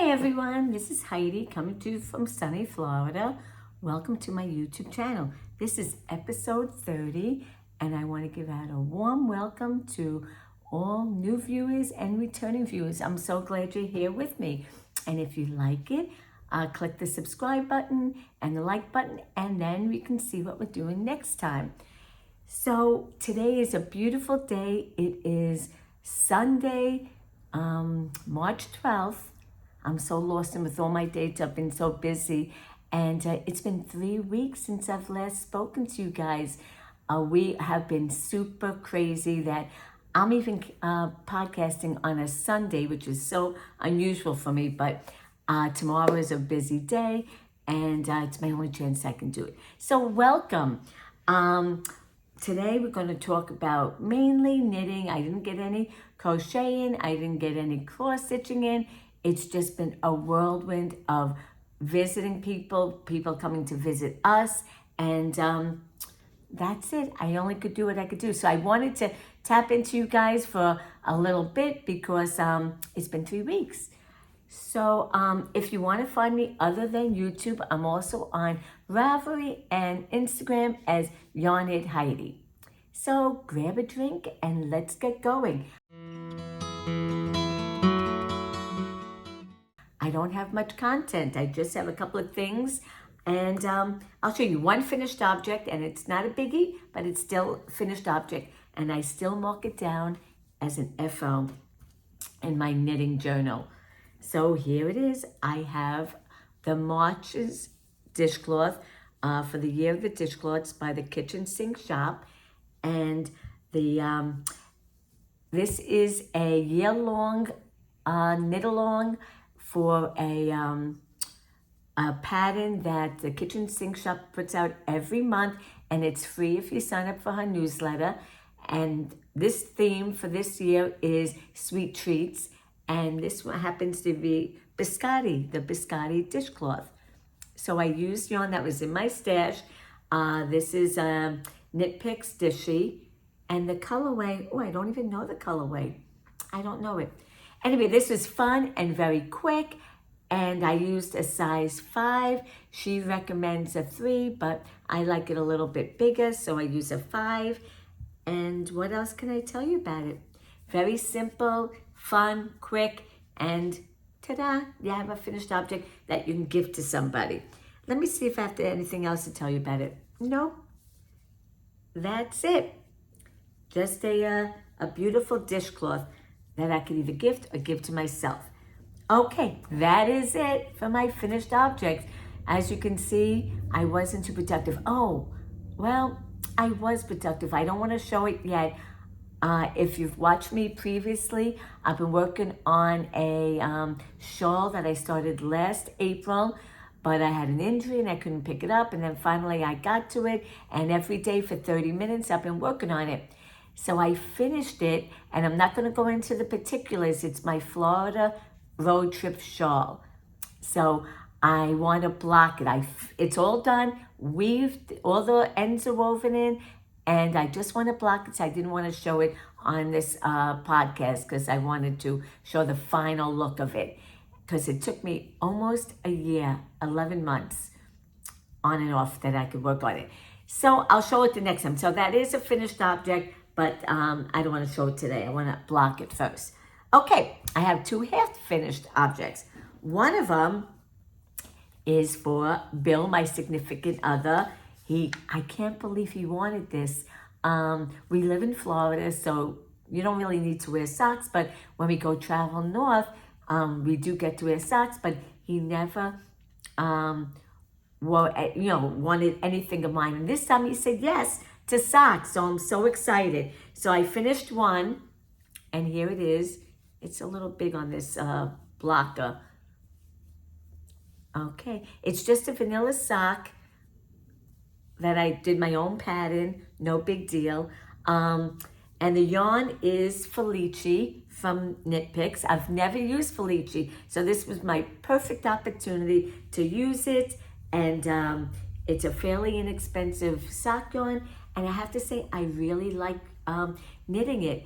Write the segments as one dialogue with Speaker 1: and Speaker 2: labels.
Speaker 1: Hi everyone, this is Heidi coming to you from sunny Florida. Welcome to my YouTube channel. This is episode 30 and I want to give out a warm welcome to all new viewers and returning viewers. I'm so glad you're here with me. And if you like it, click the subscribe button and the like button, and then we can see what we're doing next time. So today is a beautiful day. It is Sunday, March 12th. I'm so lost in with all my dates. I've been so busy. And it's been 3 weeks since I've last spoken to you guys. We have been super crazy that I'm even podcasting on a Sunday, which is so unusual for me. But tomorrow is a busy day, and it's my only chance I can do it. So welcome. Today we're going to talk about mainly knitting. I didn't get any crocheting. I didn't get any cross stitching in. It's just been a whirlwind of visiting people coming to visit us, and that's it. I only could do what I could do. So I wanted to tap into you guys for a little bit because it's been 3 weeks. So if you want to find me other than YouTube, I'm also on Ravelry and Instagram as Yarn Heidi. So grab a drink and let's get going. I don't have much content. I just have a couple of things, and I'll show you one finished object, and it's not a biggie, but it's still a finished object, and I still mark it down as an FO in my knitting journal. So here it is. I have the March's dishcloth for the Year of the Dishcloths by the Kitchen Sink Shop, and this is a year-long knit-along for a pattern that the Kitchen Sink Shop puts out every month, and it's free if you sign up for her newsletter. And this theme for this year is sweet treats, and this one happens to be biscotti, the biscotti dishcloth. So I used yarn that was in my stash. This is Knit Picks Dishie, and the colorway, I don't even know the colorway. I don't know it. Anyway, this was fun and very quick, and I used a size 5. She recommends a 3, but I like it a little bit bigger, so I use a 5. And what else can I tell you about it? Very simple, fun, quick, and ta-da, you have a finished object that you can give to somebody. Let me see if I have anything else to tell you about it. No, that's it. Just a beautiful dishcloth that I could either gift or give to myself. Okay, that is it for my finished objects. As you can see, I wasn't too productive. Oh, well, I was productive. I don't want to show it yet. If you've watched me previously, I've been working on a shawl that I started last April, but I had an injury and I couldn't pick it up. And then finally I got to it, and every day for 30 minutes I've been working on it. So I finished it, and I'm not going to go into the particulars. It's my Florida road trip shawl. So I want to block it. It's all done, weaved, all the ends are woven in, and I just want to block it. So I didn't want to show it on this podcast because I wanted to show the final look of it, because it took me almost a year, 11 months on and off that I could work on it. So I'll show it the next time. So that is a finished object, but I don't want to show it today. I want to block it first. Okay, I have 2 half-finished objects. One of them is for Bill, my significant other. I can't believe he wanted this. We live in Florida, so you don't really need to wear socks, but when we go travel north, we do get to wear socks, but he never wanted anything of mine. And this time he said yes to socks, so I'm so excited. So I finished one, and here it is. It's a little big on this blocker. Okay, it's just a vanilla sock that I did my own pattern, no big deal. And the yarn is Felici from Knit Picks. I've never used Felici, so this was my perfect opportunity to use it. And it's a fairly inexpensive sock yarn, and I have to say I really like knitting it.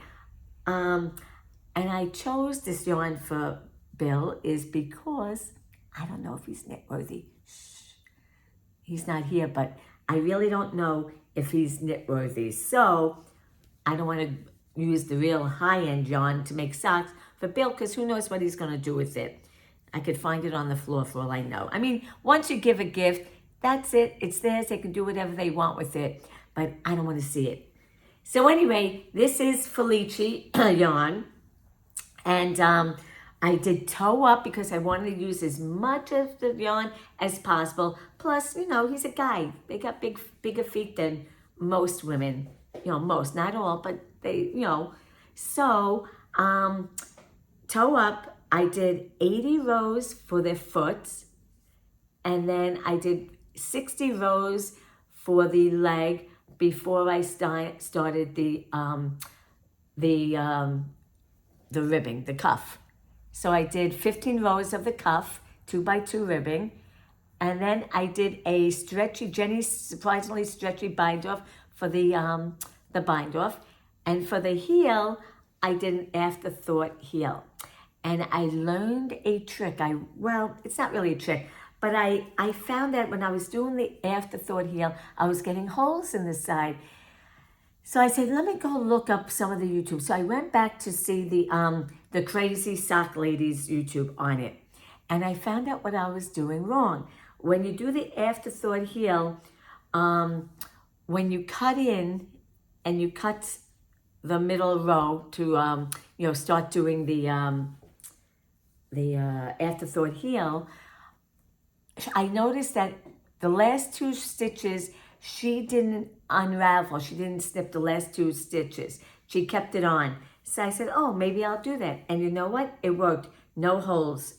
Speaker 1: And I chose this yarn for Bill is because I don't know if he's knit worthy. Shh. He's not here, but I really don't know if he's knit worthy. So I don't want to use the real high-end yarn to make socks for Bill because who knows what he's going to do with it. I could find it on the floor for all I know. I mean, once you give a gift, that's it. It's theirs. They can do whatever they want with it, but I don't want to see it. So anyway, this is Felici yarn, and I did toe up because I wanted to use as much of the yarn as possible. Plus, you know, he's a guy. They got bigger feet than most women. You know, most, not all, but they, you know. So, toe up, I did 80 rows for their foot, and then I did 60 rows for the leg before I started the ribbing, the cuff. So I did 15 rows of the cuff, 2x2 ribbing, and then I did a stretchy, Jenny's surprisingly stretchy bind off for the bind off, and for the heel, I did an afterthought heel. And I learned a trick. Well, it's not really a trick, but I found that when I was doing the afterthought heel, I was getting holes in the side. So I said, let me go look up some of the YouTube. So I went back to see the Crazy Sock Ladies YouTube on it. And I found out what I was doing wrong. When you do the afterthought heel, when you cut in and you cut the middle row to, start doing the afterthought heel, I noticed that the last 2 stitches, she didn't unravel. She didn't snip the last 2 stitches. She kept it on. So I said, oh, maybe I'll do that. And you know what? It worked. No holes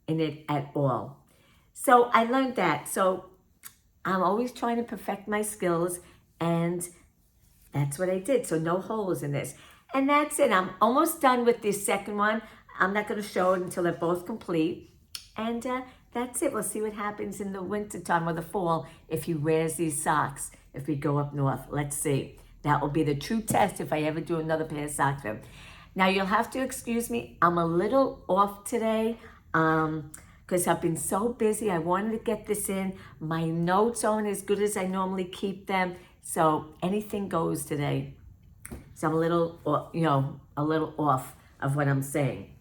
Speaker 1: in it at all. So I learned that. So I'm always trying to perfect my skills, and that's what I did. So no holes in this. And that's it. I'm almost done with the second one. I'm not going to show it until they're both complete. And that's it. We'll see what happens in the winter time or the fall if he wears these socks, if we go up north. Let's see. That will be the true test if I ever do another pair of socks for him. Now, you'll have to excuse me. I'm a little off today because I've been so busy. I wanted to get this in. My notes aren't as good as I normally keep them. So anything goes today. So I'm a little off of what I'm saying.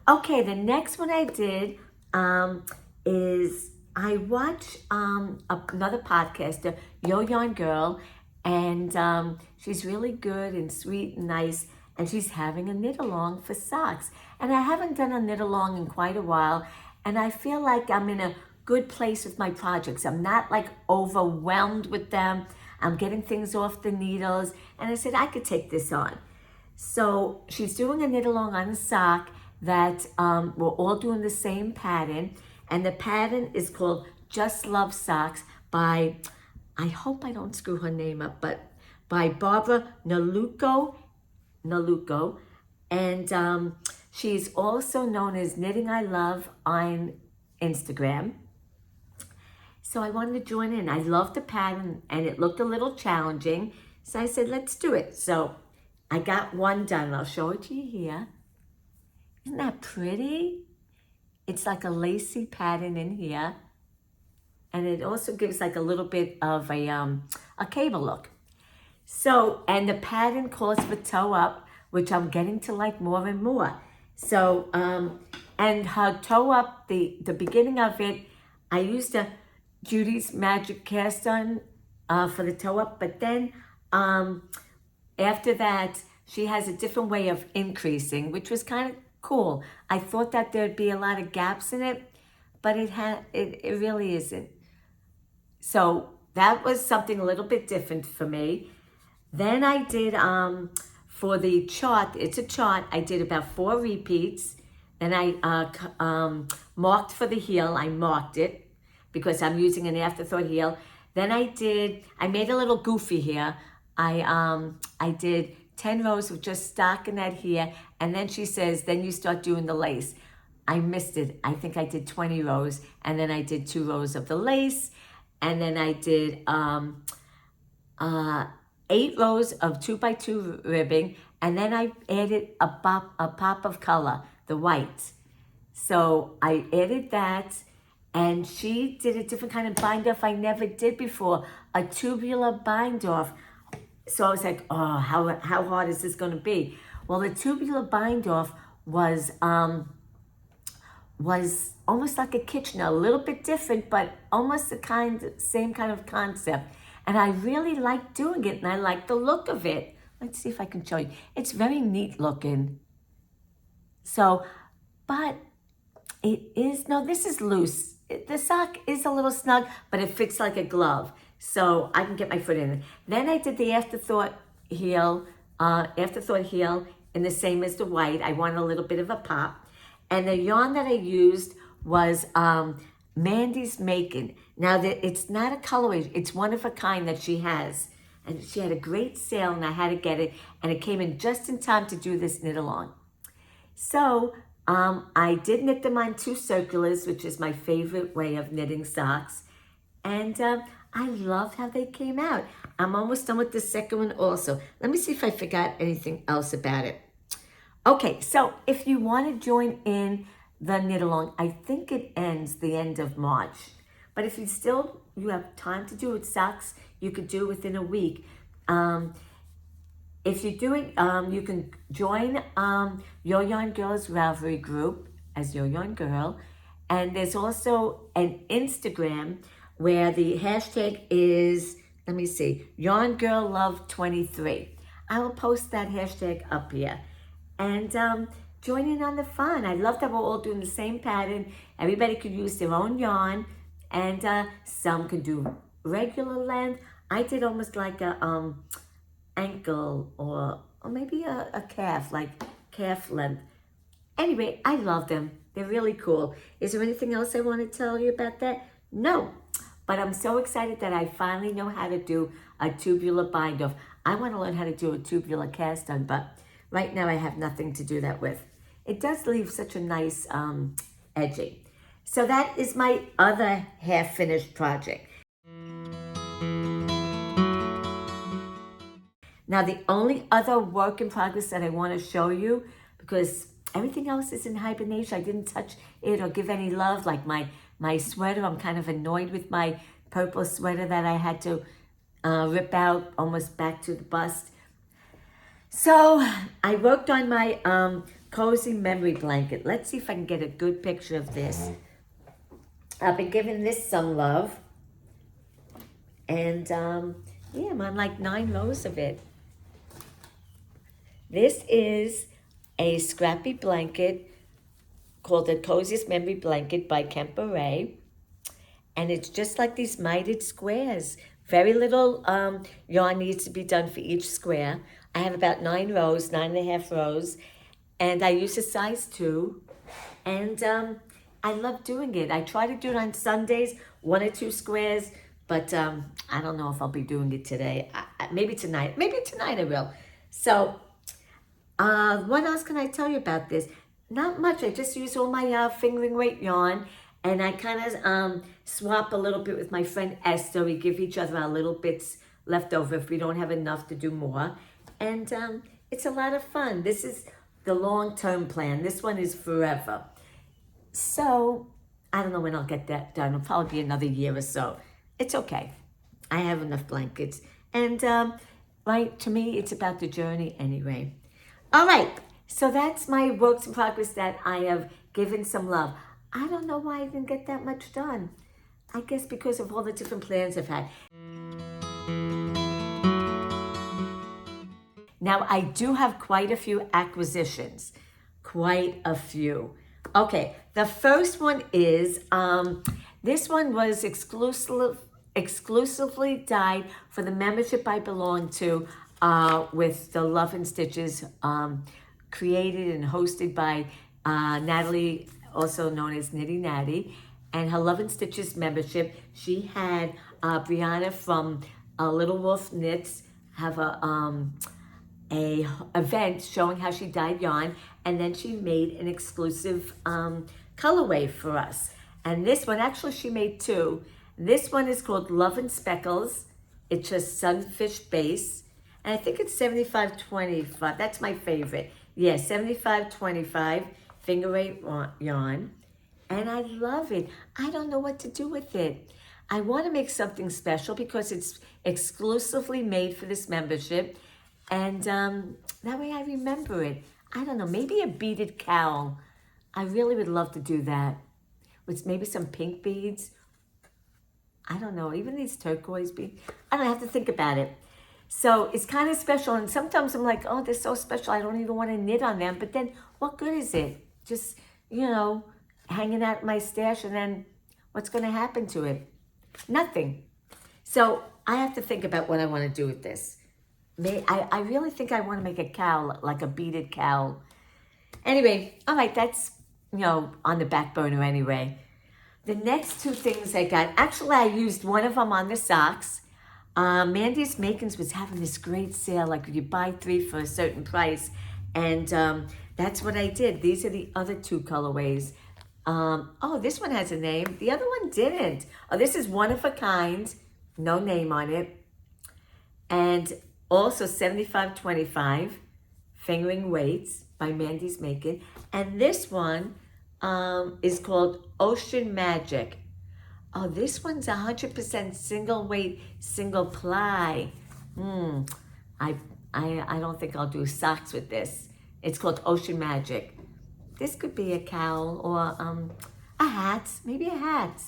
Speaker 1: Okay, the next one I did is I watch another podcaster, Yo Yarn Girl, and she's really good and sweet and nice, and she's having a knit along for socks. And I haven't done a knit along in quite a while, and I feel like I'm in a good place with my projects. I'm not like overwhelmed with them. I'm getting things off the needles, and I said I could take this on. So she's doing a knit along on a sock that we're all doing the same pattern, and the pattern is called Just Love Socks by, I hope I don't screw her name up, but by Barbara Naluko, and she's also known as Knitting I Love on Instagram. So I wanted to join in. I loved the pattern, and it looked a little challenging, so I said, let's do it. So I got one done. I'll show it to you here. Isn't that pretty? It's like a lacy pattern in here. And it also gives like a little bit of a cable look. So, and the pattern calls for toe up, which I'm getting to like more and more. So, and her toe up, the beginning of it, I used Judy's Magic Cast On for the toe up, but then after that, she has a different way of increasing, which was kind of cool. I thought that there'd be a lot of gaps in it, but it really isn't. So that was something a little bit different for me. Then I did for the chart. It's a chart. I did about 4 repeats. Then I marked for the heel. I marked it because I'm using an afterthought heel. Then I made a little goofy here. I did 10 rows of just stockinette here, and then she says, then you start doing the lace. I missed it. I think I did 20 rows, and then I did 2 rows of the lace, and then I did 8 rows of 2x2 ribbing, and then I added a pop of color, the white. So I added that, and she did a different kind of bind off I never did before, a tubular bind off. So I was like, oh, how hard is this going to be? Well, the tubular bind off was almost like a Kitchener, a little bit different, but almost the same kind of concept. And I really like doing it, and I like the look of it. Let's see if I can show you. It's very neat looking. So, but it is, no, this is loose. The sock is a little snug, but it fits like a glove. So I can get my foot in it. Then I did the afterthought heel in the same as the white. I wanted a little bit of a pop. And the yarn that I used was Mandy's Making. Now, it's not a colorway. It's one of a kind that she has. And she had a great sale, and I had to get it. And it came in just in time to do this knit along. So I did knit them on 2 circulars, which is my favorite way of knitting socks. And I loved how they came out. I'm almost done with the second one also. Let me see if I forgot anything else about it. Okay, so if you want to join in the knit along, I think it ends the end of March. But if you have time to do it socks, you could do it within a week. If you do it, you can join Your Yarn Girl's Ravelry group as Your Yarn Girl. And there's also an Instagram where the hashtag is, let me see, Yarn Girl Love 23. I will post that hashtag up here. And join in on the fun. I love that we're all doing the same pattern. Everybody could use their own yarn, and some could do regular length. I did almost like a ankle or maybe a calf, like calf length. Anyway, I love them. They're really cool. Is there anything else I want to tell you about that? No, but I'm so excited that I finally know how to do a tubular bind off. I want to learn how to do a tubular cast on, but right now I have nothing to do that with. It does leave such a nice edging. So that is my other half-finished project. Now the only other work in progress that I want to show you, because everything else is in hibernation, I didn't touch it or give any love, like my sweater. I'm kind of annoyed with my purple sweater that I had to rip out almost back to the bust. So I worked on my cozy memory blanket. Let's see if I can get a good picture of this. I've been giving this some love. And yeah, I'm on like 9 rows of it. This is a scrappy blanket called the Coziest Memory Blanket by Kemper. And it's just like these mitered squares. Very little yarn needs to be done for each square. I have about 9 rows, 9.5 rows, and I use a size 2, and I love doing it. I try to do it on Sundays, 1 or 2 squares, but I don't know if I'll be doing it today. Maybe tonight I will. So what else can I tell you about this? Not much. I just use all my fingering weight yarn, and I kind of swap a little bit with my friend Esther. We give each other our little bits left over if we don't have enough to do more. And it's a lot of fun. This is the long-term plan. This one is forever. So I don't know when I'll get that done. It'll probably be another year or so. It's okay. I have enough blankets. And right, to me, it's about the journey anyway. All right. So that's my works in progress that I have given some love. I don't know why I didn't get that much done. I guess because of all the different plans I've had. Now, I do have quite a few acquisitions. Quite a few. Okay, the first one is, this one was exclusively dyed for the membership I belong to with the Love and Stitches, created and hosted by Natalie, also known as Nitty Natty. And her Love and Stitches membership, she had Brianna from Little Wolf Knits have a event showing how she dyed yarn, and then she made an exclusive colorway for us. And this one, actually she made 2. This one is called Love and Speckles. It's just sunfish base, and I think it's 75-25. That's my favorite. Yeah, 75-25 finger eight yarn, and I love it. I don't know what to do with it. I want to make something special because it's exclusively made for this membership, and that way I remember it. I don't know, maybe a beaded cowl. I really would love to do that with maybe some pink beads. I don't know, even these turquoise beads. I don't have to think about it. So it's kind of special, and sometimes I'm like, oh, they're so special, I don't even want to knit on them. But then what good is it? Just, hanging out my stash, and then what's going to happen to it? Nothing. So I have to think about what I want to do with this. I really think I want to make a cowl, like a beaded cowl. Anyway, all right, that's, on the back burner anyway. The next two things I got, actually I used one of them on the socks. Mandy's Makings was having this great sale, like you buy 3 for a certain price. And that's what I did. These are the other 2 colorways. Oh, this one has a name. The other one didn't. Oh, this is one of a kind. No name on it. And also 75-25 Fingering Weights by Mandy's Making. And this one is called Ocean Magic. Oh, this one's 100% single weight, single ply. I don't think I'll do socks with this. It's called Ocean Magic. This could be a cowl or a hat, maybe a hat.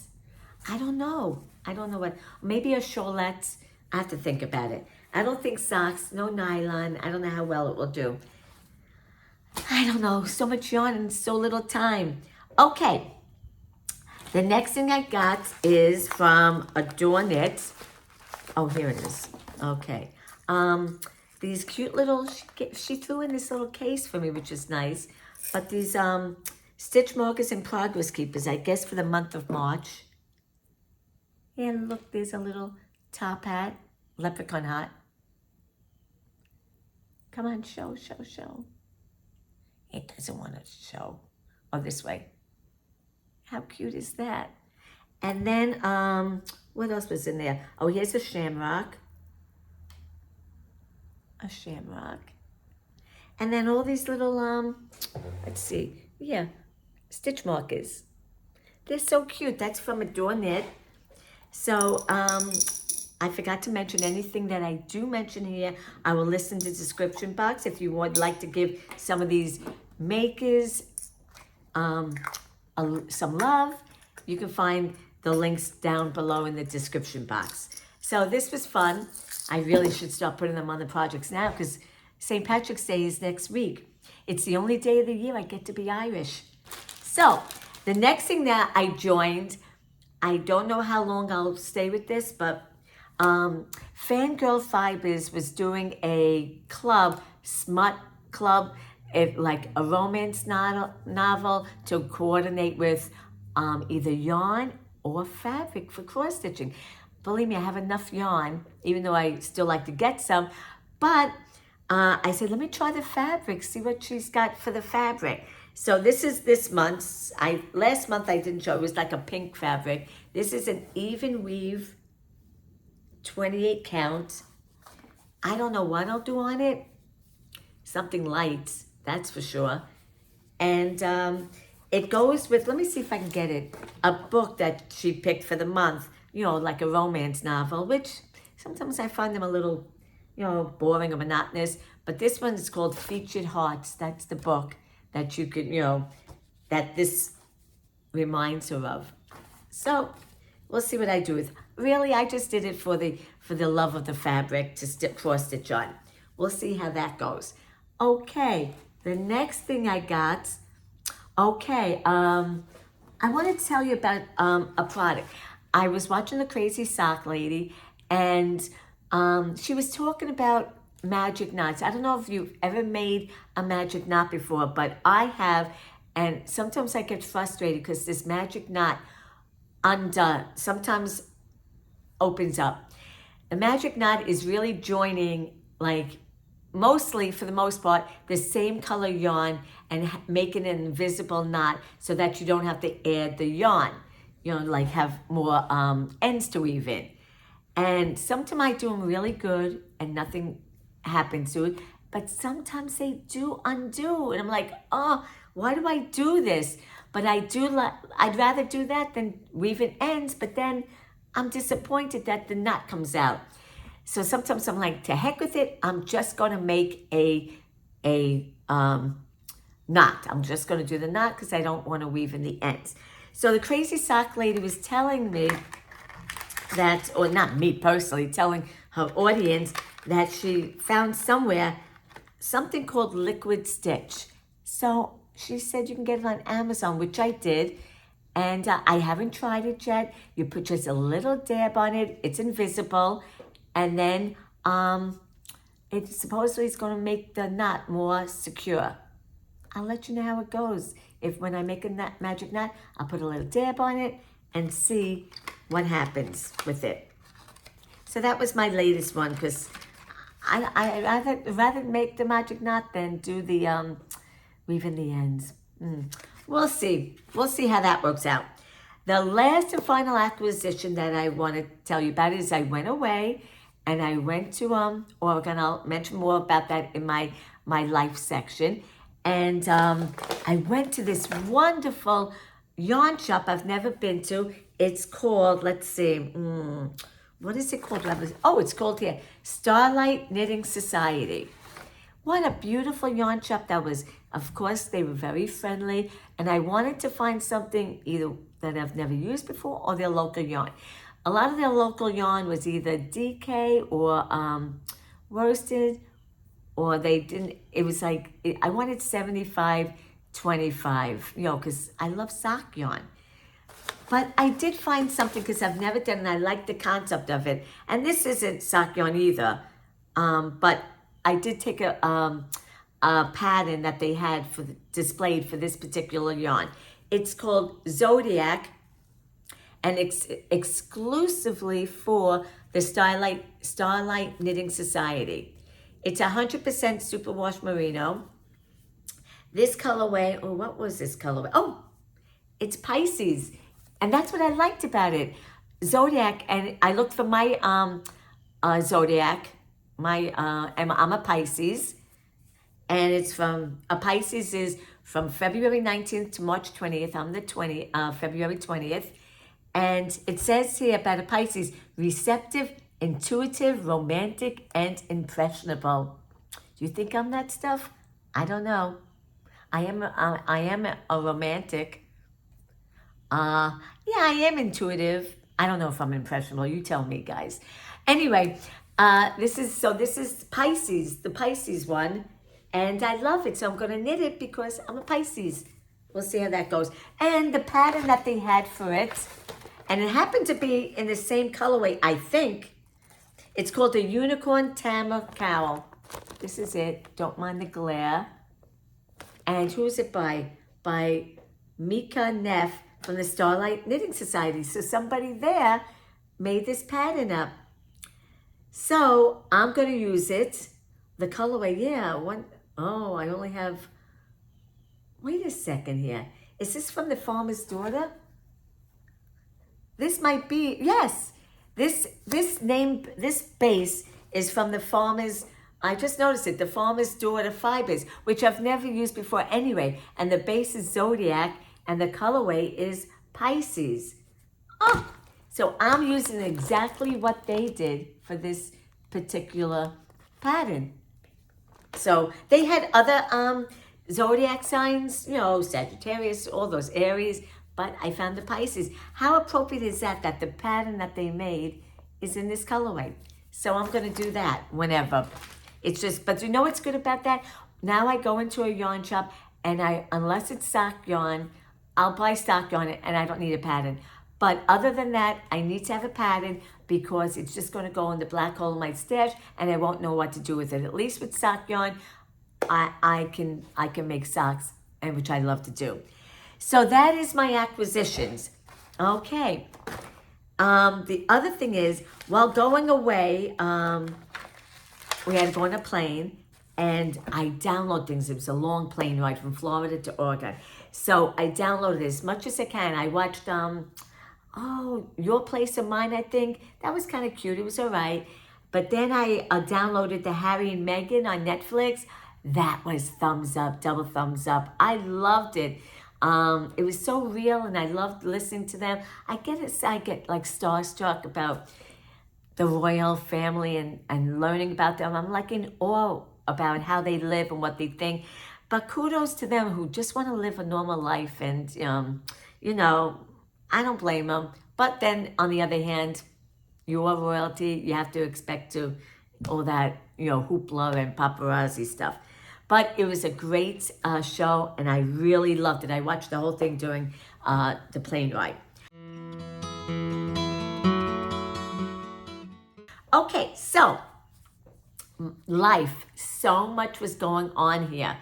Speaker 1: I don't know what, maybe a shawlette. I have to think about it. I don't think socks, no nylon. I don't know how well it will do. I don't know, so much yarn and so little time. Okay, the next thing I got is from Adore Knit. Oh, here it is. Okay. These cute little, she threw in this little case for me, which is nice. But these stitch markers and progress keepers, I guess for the month of March. And look, there's a little top hat, leprechaun hat. Come on, show. It doesn't want to show. Oh, this way. How cute is that? And then, what else was in there? Oh, here's a shamrock. And then all these little, let's see. Yeah, stitch markers. They're so cute. That's from Adore Knit. So, I forgot to mention anything that I do mention here. I will list in the description box if you would like to give some of these makers some love. You can find the links down below in the description box. So this was fun. I really should start putting them on the projects now because St. Patrick's Day is next week. It's the only day of the year I get to be Irish. So the next thing that I joined, I don't know how long I'll stay with this, but Fangirl Fibers was doing a club, smut club, like a romance novel to coordinate with either yarn or fabric for cross stitching. Believe me, I have enough yarn, even though I still like to get some. But I said, let me try the fabric, see what she's got for the fabric. So this is this month's. Last month I didn't show. It was like a pink fabric. This is an even weave, 28 count. I don't know what I'll do on it. Something light, that's for sure. And it goes with, let me see if I can get it, a book that she picked for the month, like a romance novel, which sometimes I find them a little, boring or monotonous. But this one is called Featured Hearts. That's the book that you could, that this reminds her of. So we'll see what I do with. Really, I just did it for the love of the fabric to cross stitch on. We'll see how that goes. Okay, the next thing I got. Okay, I want to tell you about a product. I was watching the Crazy Sock Lady, and she was talking about magic knots. I don't know if you've ever made a magic knot before, but I have, and sometimes I get frustrated because this magic knot undone sometimes opens up. The magic knot is really joining, like, mostly, for the most part, the same color yarn and making an invisible knot so that you don't have to add the yarn, like have more ends to weave in. And sometimes I do them really good and nothing happens to it. but sometimes they do undo. And I'm like, oh, why do I do this? But I'd rather do that than weaving ends, but then I'm disappointed that the knot comes out. So sometimes I'm like, to heck with it, I'm just gonna make a knot. I'm just gonna do the knot because I don't wanna weave in the ends. So the crazy sock lady was telling me that, or not me personally, telling her audience that she found somewhere something called liquid stitch. So she said you can get it on Amazon, which I did. And I haven't tried it yet. You put just a little dab on it. It's invisible. And then it supposedly is going to make the knot more secure. I'll let you know how it goes. If when I make a knot, magic knot, I'll put a little dab on it and see what happens with it. So that was my latest one because I rather make the magic knot than do the weaving the ends. We'll see. We'll see how that works out. The last and final acquisition that I want to tell you about is I went away and I went to Oregon. I'll mention more about that in my life section. And I went to this wonderful yarn shop I've never been to. It's called, let's see, what is it called? Oh, it's called here, Starlight Knitting Society. What a beautiful yarn shop that was. Of course, they were very friendly, and I wanted to find something either that I've never used before or their local yarn. A lot of their local yarn was either DK or roasted, or they didn't, it was like, I wanted 75-25, because I love sock yarn. But I did find something because I've never done it, and I like the concept of it. And this isn't sock yarn either, but I did take a pattern that they had displayed for this particular yarn. It's called Zodiac, and it's exclusively for the Starlight Knitting Society. It's 100% superwash merino. This colorway, oh, what was this colorway? Oh, it's Pisces. And that's what I liked about it. Zodiac, and I looked for my Zodiac. I'm a Pisces. And it's Pisces is from February 19th to March 20th. I'm the February 20th. And it says here about a Pisces, receptive, intuitive, romantic, and impressionable. Do you think I'm that stuff? I don't know. I am a romantic. Yeah, I am intuitive. I don't know if I'm impressionable. You tell me, guys. Anyway, this is Pisces, the Pisces one. And I love it, so I'm going to knit it because I'm a Pisces. We'll see how that goes. And the pattern that they had for it, and it happened to be in the same colorway, I think. It's called the Unicorn Tama Cowl. This is it. Don't mind the glare. And who is it by? By Mika Neff from the Starlight Knitting Society. So somebody there made this pattern up. So I'm going to use it. The colorway, yeah. Oh, I only have, wait a second here. Is this from the Farmer's Daughter? This might be, yes. This base is from the Farmer's, I just noticed it, the Farmer's Daughter fibers, which I've never used before anyway. And the base is Zodiac, and the colorway is Pisces. Oh, so I'm using exactly what they did for this particular pattern. So they had other zodiac signs, Sagittarius, all those Aries, but I found the Pisces. How appropriate is that the pattern that they made is in this colorway? So I'm going to do that whenever. It's just, but you know what's good about that? Now I go into a yarn shop and unless it's sock yarn, I'll buy stock yarn and I don't need a pattern. But other than that, I need to have a pattern because it's just going to go in the black hole of my stash and I won't know what to do with it. At least with sock yarn, I can make socks, and which I love to do. So that is my acquisitions. Okay. The other thing is, while going away, we had to go on a plane, and I download things. It was a long plane ride from Florida to Oregon. So I downloaded as much as I can. I watched, Your Place or Mine, I think. That was kind of cute. It was all right. But then I downloaded the Harry and Meghan on Netflix. That was thumbs up, double thumbs up. I loved it. It was so real, and I loved listening to them. I get like starstruck about the royal family and learning about them. I'm like in awe about how they live and what they think. But kudos to them who just want to live a normal life. And, you know, I don't blame them. But then on the other hand, you are royalty. You have to expect to all that, hoopla and paparazzi stuff. But it was a great show, and I really loved it. I watched the whole thing during the plane ride. Okay, so life, so much was going on here.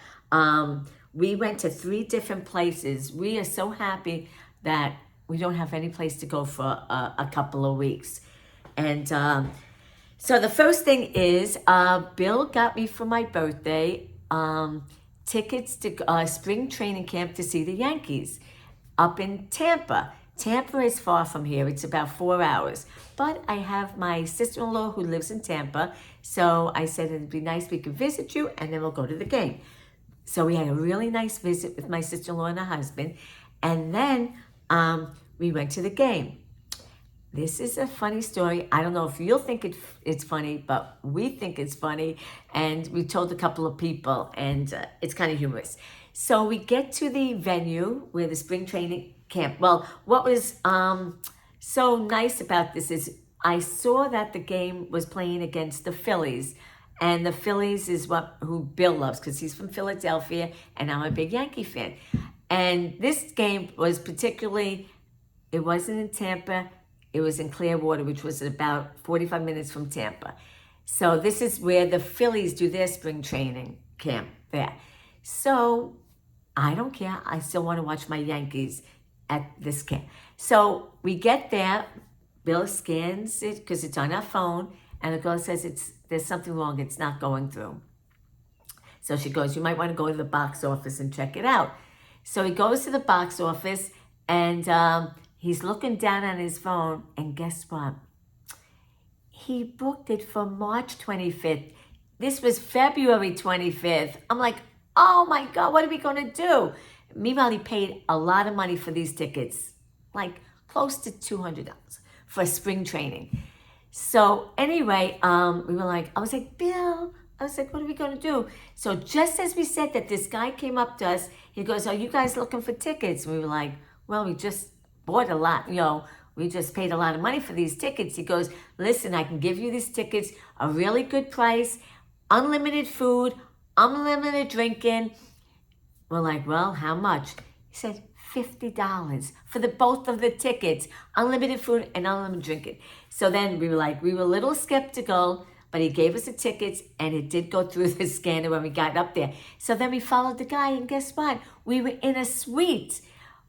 Speaker 1: We went to 3 different places. We are so happy that we don't have any place to go for a couple of weeks. And so the first thing is, Bill got me for my birthday tickets to spring training camp to see the Yankees up in Tampa. Tampa is far from here. It's about 4 hours. But I have my sister-in-law who lives in Tampa. So I said it'd be nice we could visit you, and then we'll go to the game. So we had a really nice visit with my sister-in-law and her husband. And then we went to the game. This is a funny story. I don't know if you'll think it's funny, but we think it's funny. And we told a couple of people, and it's kind of humorous. So we get to the venue where the spring training camp. Well, what was so nice about this is I saw that the game was playing against the Phillies. And the Phillies is who Bill loves, because he's from Philadelphia, and I'm a big Yankee fan. And this game was particularly, it wasn't in Tampa, it was in Clearwater, which was about 45 minutes from Tampa. So this is where the Phillies do their spring training camp there. So I don't care, I still want to watch my Yankees at this camp. So we get there, Bill scans it because it's on our phone, and the girl says there's something wrong, it's not going through. So she goes, you might want to go to the box office and check it out. So he goes to the box office, and he's looking down on his phone, and guess what? He booked it for March 25th. This was February 25th. I'm like, oh my God, what are we going to do? Meanwhile, he paid a lot of money for these tickets, like close to $200 for spring training. So anyway, we were like, I was like, Bill, I was like, what are we going to do? So just as we said that, this guy came up to us. He goes, are you guys looking for tickets? And we were like, well, we just bought a lot, we just paid a lot of money for these tickets. He goes, listen, I can give you these tickets, a really good price, unlimited food, unlimited drinking. We're like, well, how much? He said, $50 for both of the tickets, unlimited food and unlimited drinking. So then we were a little skeptical, but he gave us the tickets, and it did go through the scanner when we got up there. So then we followed the guy, and guess what? We were in a suite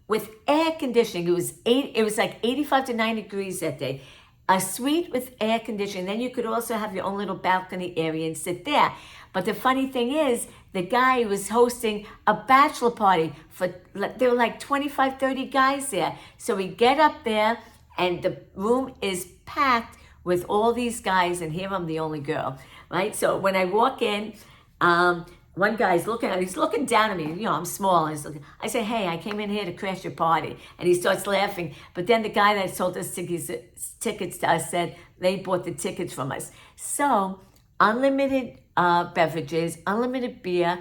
Speaker 1: with air conditioning. It was like 85 to 90 degrees that day. A suite with air conditioning. Then you could also have your own little balcony area and sit there. But the funny thing is, the guy was hosting a bachelor party there were like 25, 30 guys there. So we get up there, and the room is packed with all these guys, and here I'm the only girl, right? So when I walk in, one guy's he's looking down at me, I'm small. I say, hey, I came in here to crash your party. And he starts laughing. But then the guy that sold us tickets to us said they bought the tickets from us. So unlimited beverages, unlimited beer,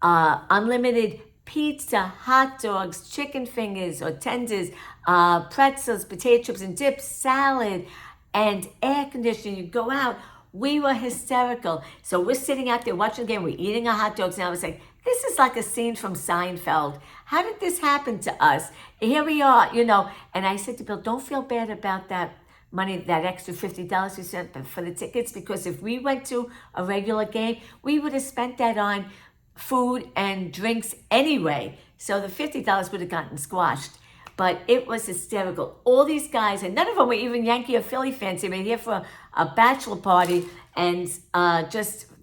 Speaker 1: unlimited pizza, hot dogs, chicken fingers or tenders, pretzels, potato chips and dips, salad, and air conditioning. You go out. We were hysterical. So we're sitting out there watching the game. We're eating our hot dogs. And I was like, this is like a scene from Seinfeld. How did this happen to us? Here we are, And I said to Bill, don't feel bad about that money, that extra $50 we spent for the tickets, because if we went to a regular game, we would have spent that on food and drinks anyway. So the $50 would have gotten squashed. But it was hysterical. All these guys, and none of them were even Yankee or Philly fans. They were here for a bachelor party, and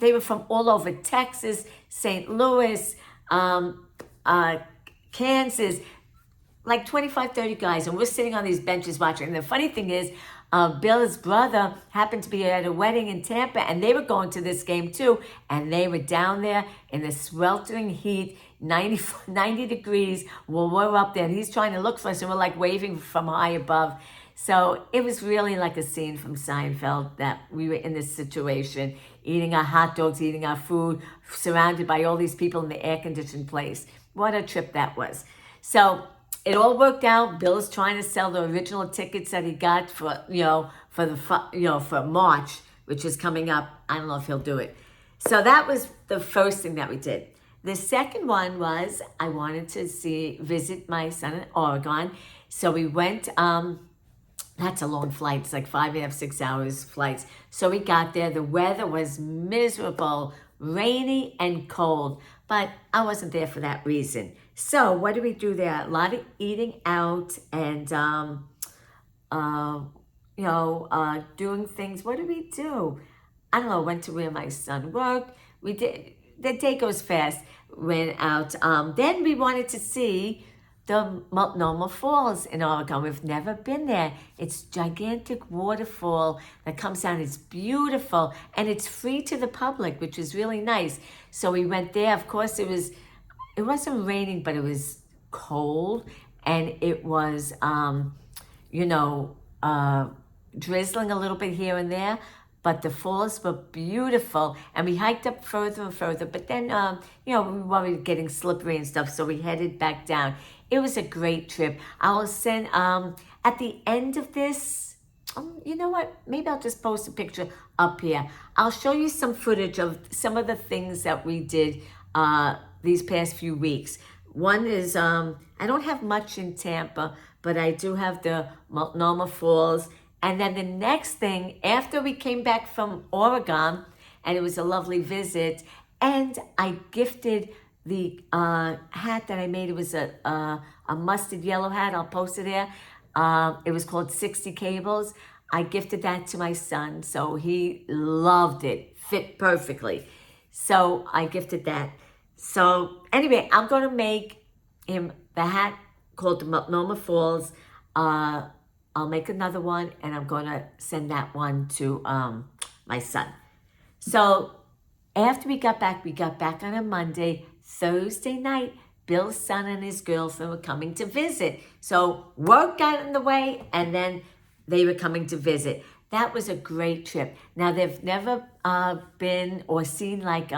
Speaker 1: they were from all over Texas, St. Louis, Kansas, like 25, 30 guys. And we're sitting on these benches watching. And the funny thing is, Bill's brother happened to be at a wedding in Tampa, and they were going to this game too. And they were down there in the sweltering heat, 90 degrees. Well, we're up there, and he's trying to look for us, and we're like waving from high above. So it was really like a scene from Seinfeld that we were in this situation, eating our hot dogs, eating our food, surrounded by all these people in the air-conditioned place. What a trip that was. So it all worked out. Bill's trying to sell the original tickets that he got for, for March, which is coming up. I don't know if he'll do it. So that was the first thing that we did. The second one was I wanted to visit my son in Oregon. So we went, that's a long flight. It's like 5.5, 6 hours flights. So we got there. The weather was miserable, rainy and cold, but I wasn't there for that reason. So what did we do there? A lot of eating out and, doing things. What did we do? I don't know, went to where my son worked. We did, the day goes fast, went out. Then we wanted to see the Multnomah Falls in Oregon. We've never been there. It's gigantic waterfall that comes down. It's beautiful, and it's free to the public, which is really nice. So we went there. Of course, it wasn't raining, but it was cold, and it was, drizzling a little bit here and there. But the falls were beautiful, and we hiked up further and further. But then, we were getting slippery and stuff, so we headed back down. It was a great trip. I will send, at the end of this, you know what? Maybe I'll just post a picture up here. I'll show you some footage of some of the things that we did these past few weeks. One is, I don't have much in Tampa, but I do have the Multnomah Falls. And then the next thing, after we came back from Oregon, and it was a lovely visit, and I gifted the hat that I made. It was a mustard yellow hat. I'll post it there. It was called 60 Cables. I gifted that to my son, so he loved it. Fit perfectly. So I gifted that. So anyway, I'm going to make him the hat called the Multnomah Falls. I'll make another one, and I'm going to send that one to my son. So after we got back on a Monday. Thursday night, Bill's son and his girlfriend were coming to visit. So work got in the way, and then they were coming to visit. That was a great trip. Now, they've never been or seen like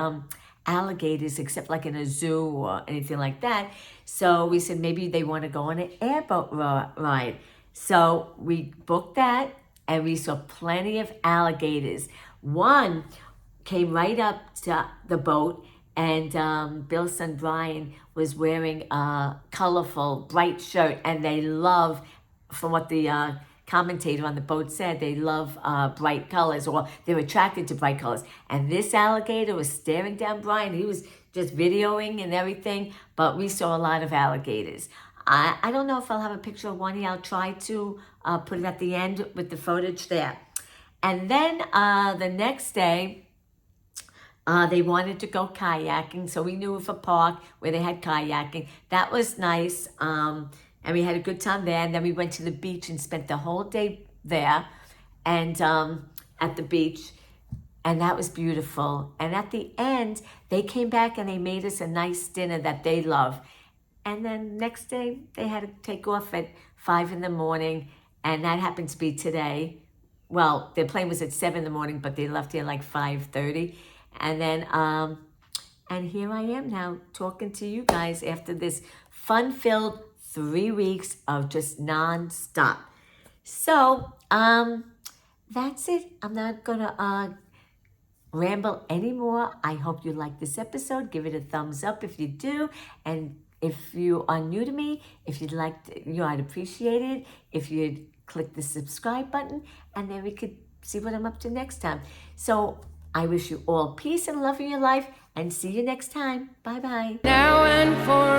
Speaker 1: alligators except like in a zoo or anything like that. So we said maybe they want to go on an airboat ride. So we booked that, and we saw plenty of alligators. One came right up to the boat, and Bill's son Brian was wearing a colorful, bright shirt, and they love, from what the commentator on the boat said, they love bright colors, or they're attracted to bright colors. And this alligator was staring down Brian. He was just videoing and everything, but we saw a lot of alligators. I don't know if I'll have a picture of one here. I'll try to put it at the end with the footage there. And then the next day, they wanted to go kayaking, so we knew of a park where they had kayaking. That was nice, and we had a good time there. And then we went to the beach and spent the whole day there, and at the beach, and that was beautiful. And at the end, they came back and they made us a nice dinner that they love. And then next day, they had to take off at 5 in the morning, and that happened to be today. Well, their plane was at 7 in the morning, but they left here like 5:30. And then, and here I am now talking to you guys after this fun-filled 3 weeks of just non-stop. So, that's it. I'm not gonna ramble anymore. I hope you like this episode. Give it a thumbs up if you do. And if you are new to me, if you'd like to, I'd appreciate it if you'd click the subscribe button, and then we could see what I'm up to next time. So I wish you all peace and love in your life, and see you next time. Bye-bye.
Speaker 2: Now and forever.